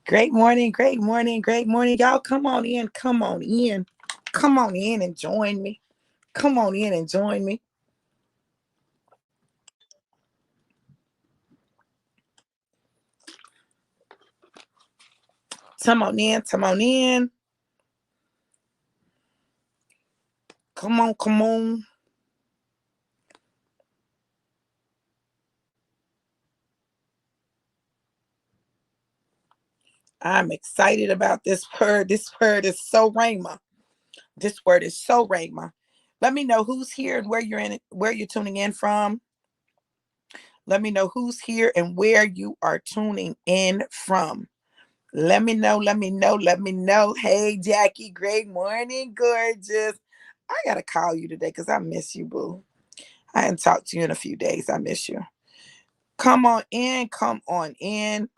Great morning, great morning, great morning. Y'all come on in, come on in. Come on in and join me. Come on in and join me. Come on in, come on in. Come on, come on. I'm excited about this word. This word is so rhema. This word is so rhema. Let me know who's here and where you're tuning in from. Let me know who's here and where you are tuning in from. Let me know, let me know, let me know. Hey, Jackie, great morning, gorgeous. I got to call you today because I miss you, boo. I hadn't talked to you in a few days. I miss you. Come on in, come on in.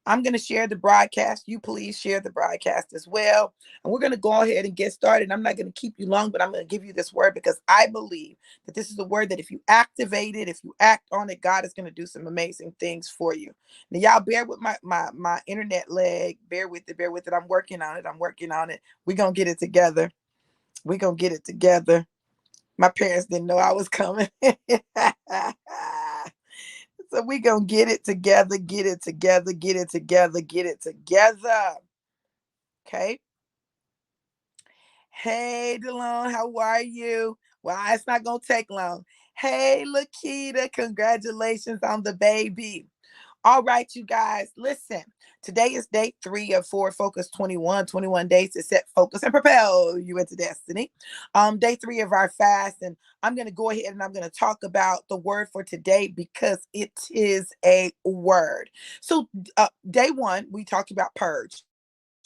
I'm going to share the broadcast. You please share the broadcast as well. And we're going to go ahead and get started. I'm not going to keep you long, but I'm going to give you this word because I believe that this is a word that if you activate it, if you act on it, God is going to do some amazing things for you. Now, y'all bear with my internet leg. Bear with it, bear with it. I'm working on it. I'm working on it. We're going to get it together. We're going to get it together. My parents didn't know I was coming. So we gonna get it together, get it together, get it together, get it together. Okay. Hey, DeLone, how are you? Well, it's not gonna take long. Hey, Lakita, congratulations on the baby. All right, you guys, listen. Today is day 3 of Forward Focus 21 days to set focus and propel you into destiny. Day 3 of our fast, and I'm going to go ahead and I'm going to talk about the word for today because it is a word. So, day 1, we talked about purge.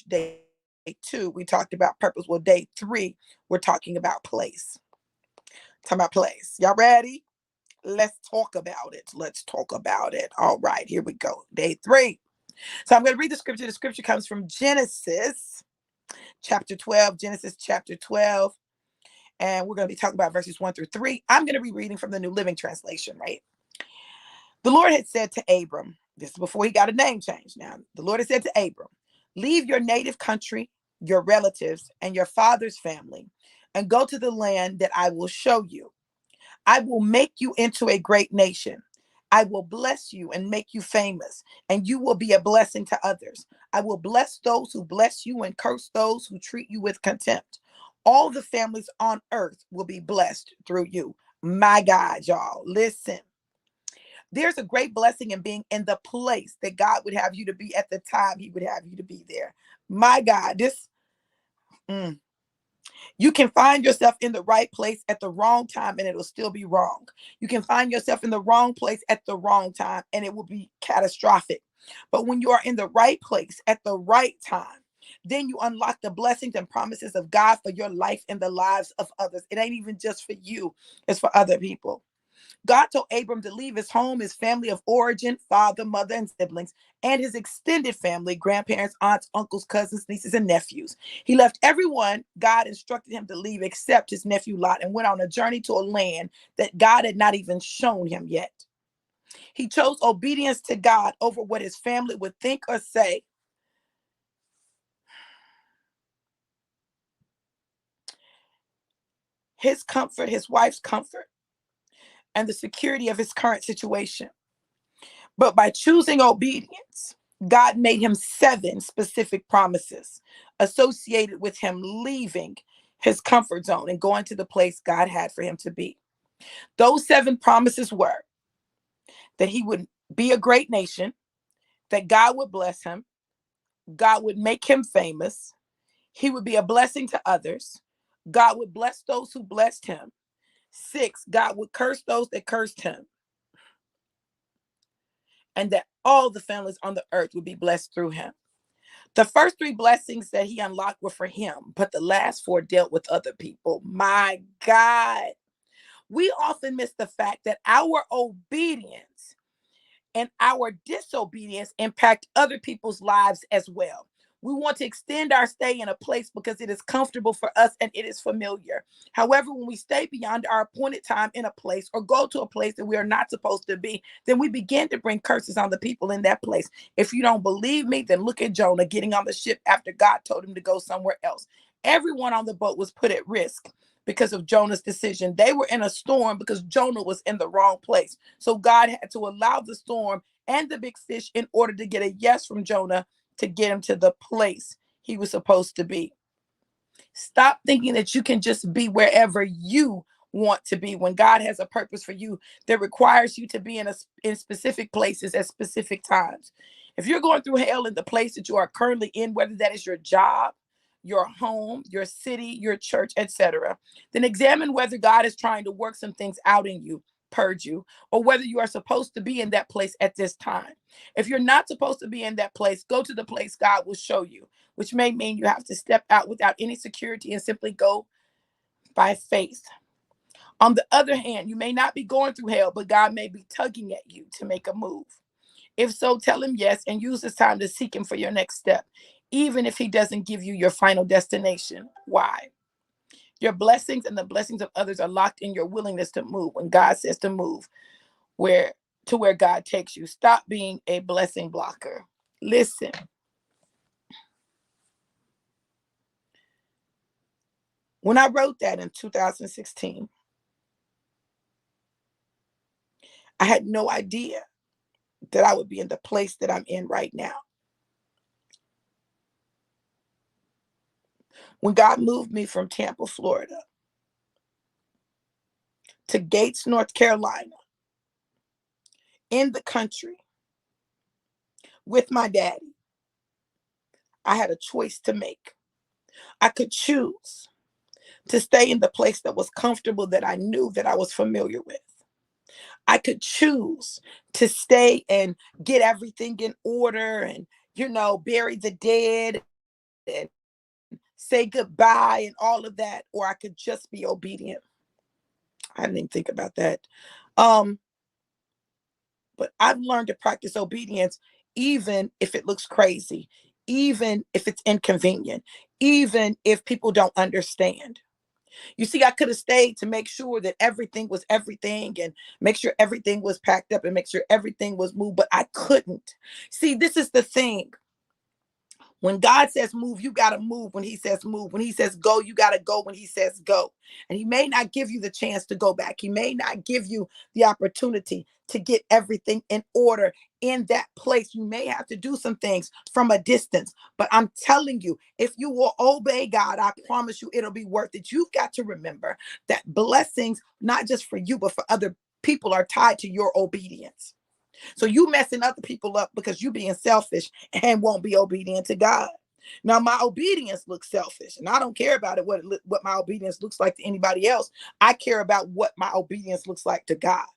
Day 2, we talked about purpose. Well, day 3, we're talking about place. Talking about place. Y'all ready? Let's talk about it. Let's talk about it. All right, here we go. Day 3. So I'm going to read the scripture. The scripture comes from Genesis chapter 12. Genesis chapter 12. And we're going to be talking about verses 1 through 3. I'm going to be reading from the New Living Translation, right? The Lord had said to Abram, this is before he got a name change now. The Lord had said to Abram, leave your native country, your relatives, and your father's family, and go to the land that I will show you. I will make you into a great nation. I will bless you and make you famous, and you will be a blessing to others. I will bless those who bless you and curse those who treat you with contempt. All the families on earth will be blessed through you. My God, y'all, listen. There's a great blessing in being in the place that God would have you to be at the time He would have you to be there. My God, this. Mm, you can find yourself in the right place at the wrong time and it'll still be wrong. You can find yourself in the wrong place at the wrong time and it will be catastrophic. But when you are in the right place at the right time, then you unlock the blessings and promises of God for your life and the lives of others. It ain't even just for you, it's for other people. God told Abram to leave his home, his family of origin, father, mother, and siblings, and his extended family, grandparents, aunts, uncles, cousins, nieces, and nephews. He left everyone God instructed him to leave except his nephew Lot and went on a journey to a land that God had not even shown him yet. He chose obedience to God over what his family would think or say. His comfort, his wife's comfort, and the security of his current situation. But by choosing obedience, God made him 7 specific promises associated with him leaving his comfort zone and going to the place God had for him to be. Those 7 promises were that he would be a great nation, that God would bless him, God would make him famous, he would be a blessing to others, God would bless those who blessed him. 6, God would curse those that cursed him, and that all the families on the earth would be blessed through him. The first 3 blessings that he unlocked were for him, but the last 4 dealt with other people. My God. We often miss the fact that our obedience and our disobedience impact other people's lives as well. We want to extend our stay in a place because it is comfortable for us and it is familiar. However, when we stay beyond our appointed time in a place or go to a place that we are not supposed to be, then we begin to bring curses on the people in that place. If you don't believe me, then look at Jonah getting on the ship after God told him to go somewhere else. Everyone on the boat was put at risk because of Jonah's decision. They were in a storm because Jonah was in the wrong place. So God had to allow the storm and the big fish in order to get a yes from Jonah to get him to the place he was supposed to be. Stop thinking that you can just be wherever you want to be when God has a purpose for you that requires you to be in specific places at specific times. If you're going through hell in the place that you are currently in, whether that is your job, your home, your city, your church, etc., then examine whether God is trying to work some things out in you, purge you, or whether you are supposed to be in that place at this time. If you're not supposed to be in that place, go to the place God will show you, which may mean you have to step out without any security and simply go by faith. On the other hand, you may not be going through hell, but God may be tugging at you to make a move. If so, tell him yes and use this time to seek him for your next step, even if he doesn't give you your final destination. Why? Your blessings and the blessings of others are locked in your willingness to move. When God says to move, where God takes you. Stop being a blessing blocker. Listen. When I wrote that in 2016, I had no idea that I would be in the place that I'm in right now. When God moved me from Tampa, Florida to Gates, North Carolina, in the country with my daddy, I had a choice to make. I could choose to stay in the place that was comfortable, that I knew, that I was familiar with. I could choose to stay and get everything in order and, bury the dead and say goodbye and all of that, or I could just be obedient. I didn't even think about that. But I've learned to practice obedience, even if it looks crazy, even if it's inconvenient, even if people don't understand. You see, I could have stayed to make sure that everything was everything and make sure everything was packed up and make sure everything was moved, but I couldn't. See, this is the thing. When God says move, you got to move when he says move. When he says go, you got to go when he says go. And he may not give you the chance to go back. He may not give you the opportunity to get everything in order in that place. You may have to do some things from a distance. But I'm telling you, if you will obey God, I promise you it'll be worth it. You've got to remember that blessings, not just for you, but for other people, are tied to your obedience. So you messing other people up because you being selfish and won't be obedient to God. Now my obedience looks selfish, and I don't care about it what my obedience looks like to anybody else. I care about what my obedience looks like to God.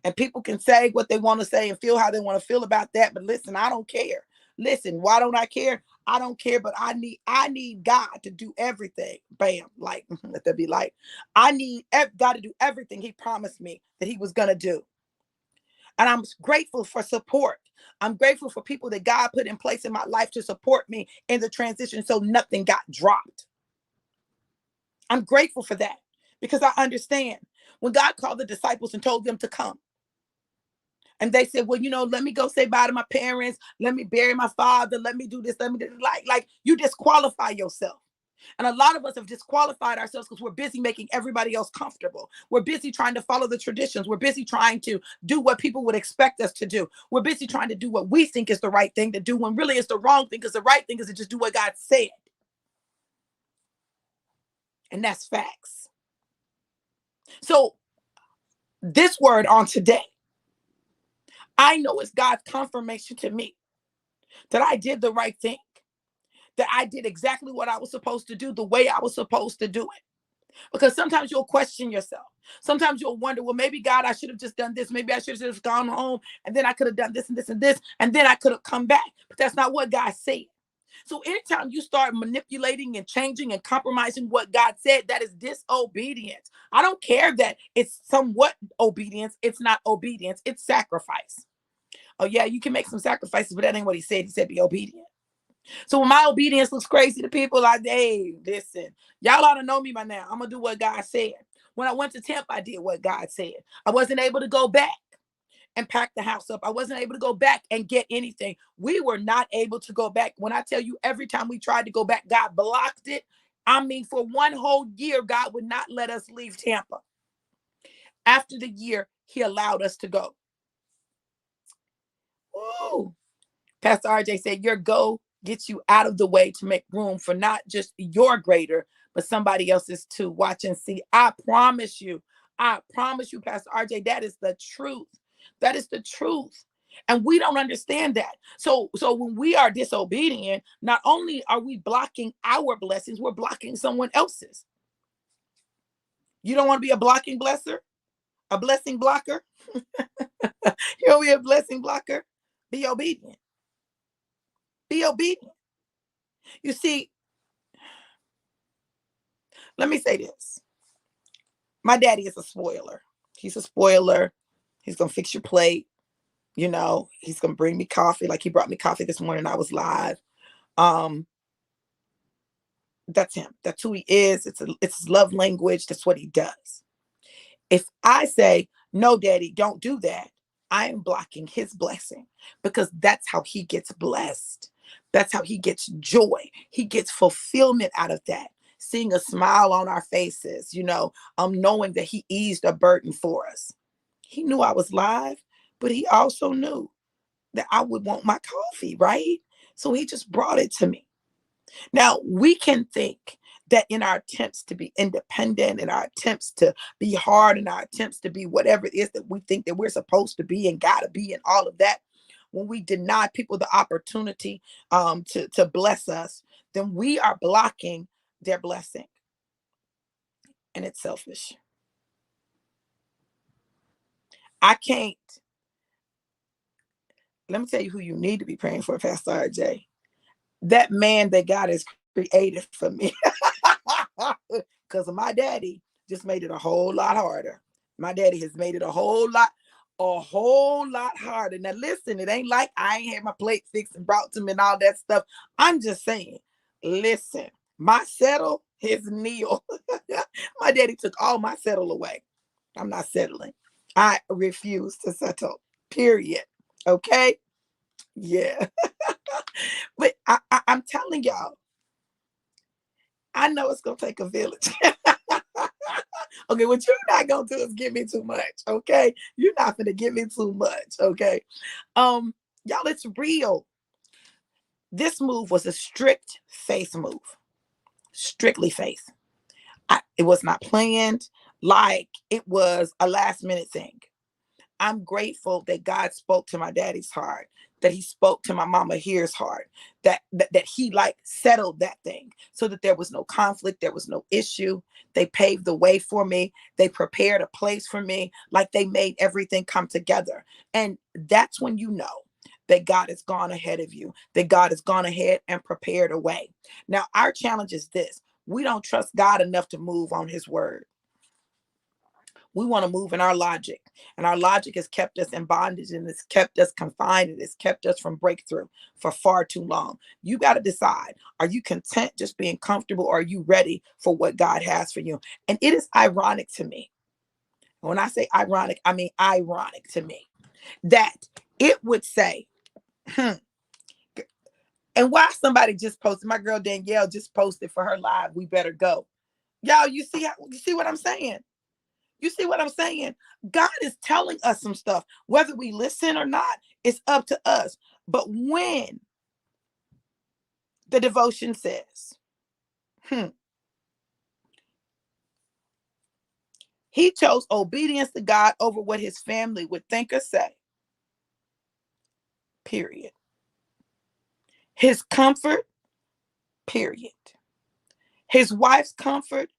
And people can say what they want to say and feel how they want to feel about that, but listen, I don't care. Listen, why don't I care? I don't care, but I need God to do everything. Bam, like let there be light. I need God to do everything he promised me that he was going to do. And I'm grateful for support. I'm grateful for people that God put in place in my life to support me in the transition so nothing got dropped. I'm grateful for that because I understand when God called the disciples and told them to come. And they said, well, let me go say bye to my parents. Let me bury my father. Let me do this. Let me do like you disqualify yourself. And a lot of us have disqualified ourselves because we're busy making everybody else comfortable. We're busy trying to follow the traditions. We're busy trying to do what people would expect us to do. We're busy trying to do what we think is the right thing to do when really it's the wrong thing, because the right thing is to just do what God said. And that's facts. So this word on today, I know it's God's confirmation to me that I did the right thing, that I did exactly what I was supposed to do, the way I was supposed to do it. Because sometimes you'll question yourself. Sometimes you'll wonder, well, maybe God, I should have just done this. Maybe I should have just gone home and then I could have done this and this and this, and then I could have come back. But that's not what God said. So anytime you start manipulating and changing and compromising what God said, that is disobedience. I don't care that it's somewhat obedience. It's not obedience. It's sacrifice. Oh yeah, you can make some sacrifices, but that ain't what he said. He said be obedient. So when my obedience looks crazy to people, like, hey, listen, y'all ought to know me by now. I'm gonna do what God said. When I went to Tampa, I did what God said. I wasn't able to go back and pack the house up. I wasn't able to go back and get anything. We were not able to go back. When I tell you, every time we tried to go back, God blocked it. I mean, for one whole year, God would not let us leave Tampa. After the year, he allowed us to go. Ooh. Pastor RJ said, your go gets you out of the way to make room for not just your greater, but somebody else's too. Watch and see. I promise you, Pastor RJ, that is the truth. That is the truth. And we don't understand that. So when we are disobedient, not only are we blocking our blessings, we're blocking someone else's. You don't want to be a blocking blesser, a blessing blocker. You don't be a blessing blocker. Be obedient. Be obedient. You see, let me say this. My daddy is a spoiler. He's a spoiler. He's going to fix your plate. You know, he's going to bring me coffee. Like he brought me coffee this morning. I was live. That's him. That's who he is. It's his love language. That's what he does. If I say, no, daddy, don't do that, I am blocking his blessing, because that's how he gets blessed. That's how he gets joy. He gets fulfillment out of that. Seeing a smile on our faces, knowing that he eased a burden for us. He knew I was live, but he also knew that I would want my coffee, right? So he just brought it to me. Now, we can think that in our attempts to be independent, in our attempts to be hard, in our attempts to be whatever it is that we think that we're supposed to be and gotta be and all of that, when we deny people the opportunity to bless us, then we are blocking their blessing. And it's selfish. I can't. Let me tell you who you need to be praying for, Pastor RJ. That man that God has created for me. Because my daddy just made it a whole lot harder. My daddy has made it a whole lot harder. Now listen, it ain't like I ain't had my plate fixed and brought to me and all that stuff. I'm just saying, listen, my settle is nil. My daddy took all my settle away. I'm not settling. I refuse to settle, period. Okay? Yeah. But I'm telling y'all, I know it's going to take a village. Okay, what you're not going to do is give me too much, okay? You're not going to give me too much, okay? Y'all, it's real. This move was a strict faith move. Strictly faith. It was not planned. Like it was a last minute thing. I'm grateful that God spoke to my daddy's heart, that he spoke to my mama here's heart, that he like settled that thing so that there was no conflict, there was no issue. They paved the way for me. They prepared a place for me, like they made everything come together. And that's when you know that God has gone ahead of you, that God has gone ahead and prepared a way. Now, our challenge is this. We don't trust God enough to move on his word. We want to move in our logic, and our logic has kept us in bondage, and it's kept us confined, and it's kept us from breakthrough for far too long. You got to decide, are you content just being comfortable, or are you ready for what God has for you? And it is ironic to me. When I say ironic, I mean ironic to me that it would say, and why somebody just posted, my girl Danielle just posted for her live, we better go. Y'all, you see what I'm saying? You see what I'm saying? God is telling us some stuff. Whether we listen or not, it's up to us. But when the devotion says, he chose obedience to God over what his family would think or say, period. His comfort, period. His wife's comfort,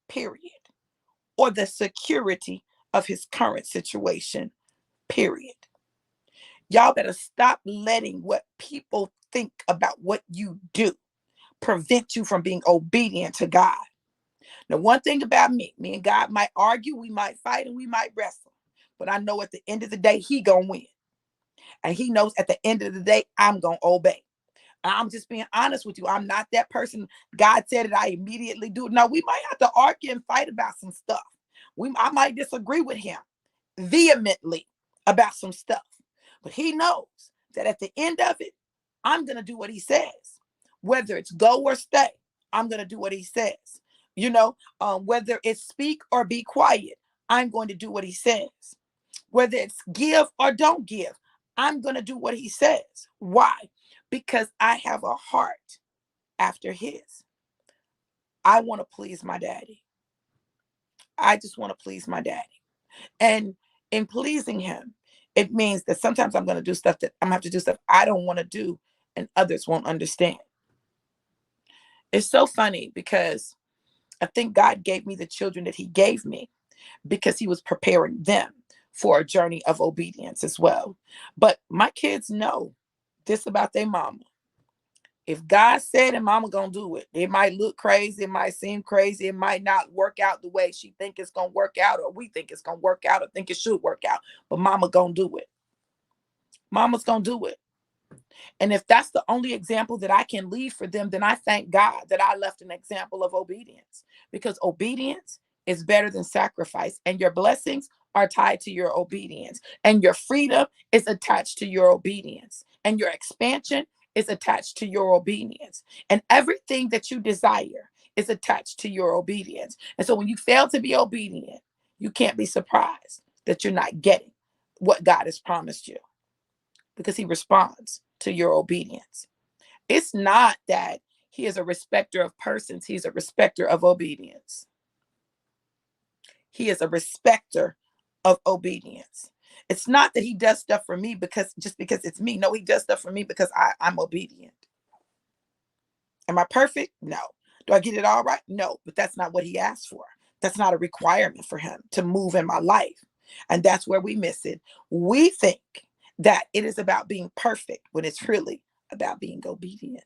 period. Or the security of his current situation, period. Y'all better stop letting what people think about what you do prevent you from being obedient to God. Now, one thing about me and God might argue, we might fight, and we might wrestle. But I know at the end of the day, he gonna win. And he knows at the end of the day, I'm gonna obey. I'm just being honest with you. I'm not that person. God said it, I immediately do it. No, we might have to argue and fight about some stuff. I might disagree with him vehemently about some stuff. But he knows that at the end of it, I'm going to do what he says. Whether it's go or stay, I'm going to do what he says. Whether it's speak or be quiet, I'm going to do what he says. Whether it's give or don't give, I'm going to do what he says. Why? Because I have a heart after his. I want to please my daddy. I just want to please my daddy. And in pleasing him, it means that sometimes I'm going to do stuff that I'm going to have to do stuff I don't want to do and others won't understand. It's so funny because I think God gave me the children that he gave me because he was preparing them for a journey of obedience as well. But my kids know this about their mama. If God said it, mama gonna do it. It might look crazy, it might seem crazy, it might not work out the way she think it's gonna work out, or we think it's gonna work out, or think it should work out. But mama gonna do it. Mama's gonna do it. And if that's the only example that I can leave for them, then I thank God that I left an example of obedience, because obedience is better than sacrifice, and your blessings are tied to your obedience, and your freedom is attached to your obedience, and your expansion is attached to your obedience, and everything that you desire is attached to your obedience. And so when you fail to be obedient, you can't be surprised that you're not getting what God has promised you, because he responds to your obedience. It's not that he is a respecter of persons. He's a respecter of obedience. He is a respecter of obedience. It's not that he does stuff for me because it's me. No, he does stuff for me because I'm obedient. Am I perfect? No. Do I get it all right? No, but that's not what he asked for. That's not a requirement for him to move in my life. And that's where we miss it. We think that it is about being perfect when it's really about being obedient.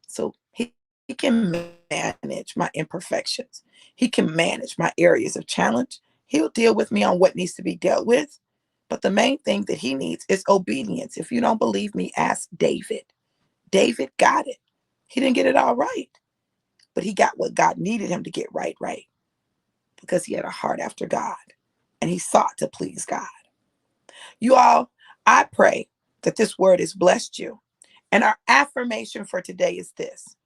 So he can manage my imperfections. He can manage my areas of challenge. He'll deal with me on what needs to be dealt with. But the main thing that he needs is obedience. If you don't believe me, ask David. David got it. He didn't get it all right, but he got what God needed him to get right, because he had a heart after God and he sought to please God. You all, I pray that this word has blessed you. And our affirmation for today is this: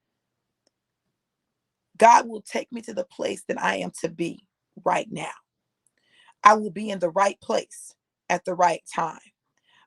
God will take me to the place that I am to be right now. I will be in the right place at the right time.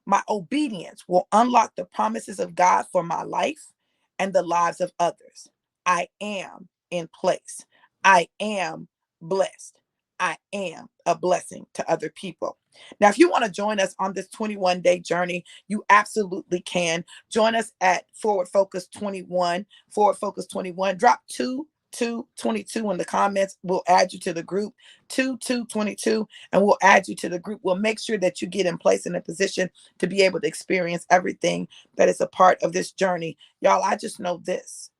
My obedience will unlock the promises of God for my life and the lives of others. I am in place. I am blessed. I am a blessing to other people. Now, if you want to join us on this 21-day journey, you absolutely can. Join us at Forward Focus 21. Forward Focus 21. Drop 2222 in the comments. We'll add you to the group. 2222, and we'll add you to the group. We'll make sure that you get in place in a position to be able to experience everything that is a part of this journey. Y'all, I just know this: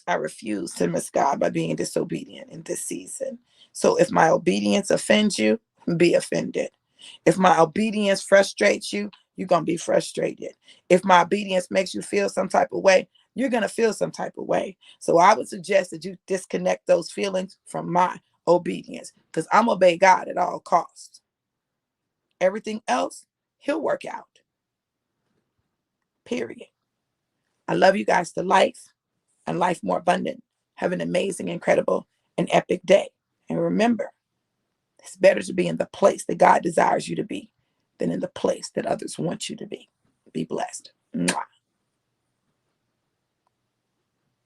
I refuse to miss God by being disobedient in this season. So if my obedience offends you, be offended. If my obedience frustrates you, you're going to be frustrated. If my obedience makes you feel some type of way, you're going to feel some type of way. So I would suggest that you disconnect those feelings from my obedience, because I'm obey God at all costs. Everything else, he'll work out. Period. I love you guys to life, and life more abundant. Have an amazing, incredible, and epic day. And remember, it's better to be in the place that God desires you to be than in the place that others want you to be. Be blessed. Mwah.